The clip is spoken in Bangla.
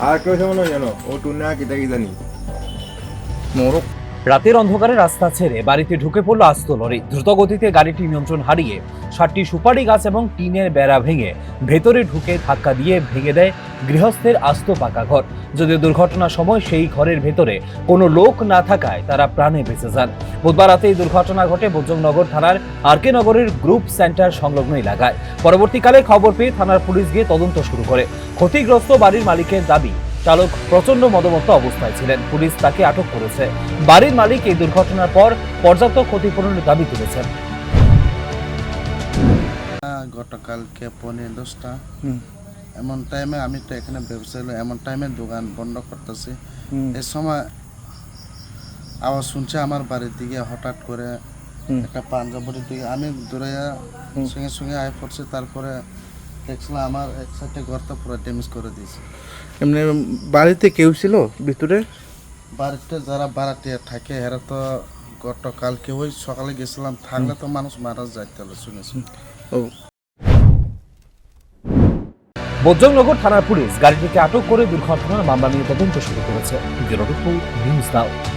আর কেউ যেমন জানো ও টুনা কিতা কি জানি মোরক রাতের অন্ধকারে রাস্তা ছেড়ে বাড়িতে ঢুকে পড়ল আস্ত লরি। দ্রুত গতিতে গাড়িটি নিয়ন্ত্রণ হারিয়ে 7টি সুপারি গাছ এবং টিনের বেড়া ভেঙে ভেতরে ঢুকে ধাক্কা দিয়ে ভেঙে দেয় গৃহস্থের আস্ত পাকা ঘর। যদিও দুর্ঘটনার সময় সেই ঘরের ভেতরে কোনো লোক না থাকায় তারা প্রাণে বেঁচে যান। বুধবার রাতে এই দুর্ঘটনা ঘটে বজরংনগর থানার আরকে নগরের গ্রুপ সেন্টার সংলগ্ন এলাকায়। পরবর্তীকালে খবর পেয়ে থানার পুলিশ গিয়ে তদন্ত শুরু করে। ক্ষতিগ্রস্ত বাড়ির মালিকের দাবি, চালক প্রচন্ড মদমত্ত অবস্থায় ছিলেন। পুলিশ তাকে আটক করেছে। বাড়ির মালিক এই দুর্ঘটনার পর পর্যাপ্ত ক্ষতিপূরণের দাবি তুলেছেন। গতকালকে 10:30 এমন টাইমে আমি তো এখানে ব্যবসায়ী, এমন টাইমে দোকান বন্ধ করতেছি। এই সময় আওয়াজ শুনছে আমার বাড়ির দিকে, হঠাৎ করে একটা পাঞ্জাবের দিকে আমি দৌড়ে সঙ্গে সঙ্গে আয় পড়ছি। তারপরে দেখছিলাম আমার এক সাইডে ঘরটা পুরো ড্যামেজ করে দিয়েছে। এমনি বাড়িতে কেউ ছিল ভিতরে? বাড়িতে যারা ভাড়াটিয়া থাকে এরা তো গতকালকে ওই সকালে গেছিলাম, থাকলে তো মানুষ মারা যাইতে হলো শুনেছি। ও বজরংনগর থানার পুলিশ গাড়িটিকে আটক করে দুর্ঘটনার মামলা নিয়ে তদন্ত শুরু করেছে। News now.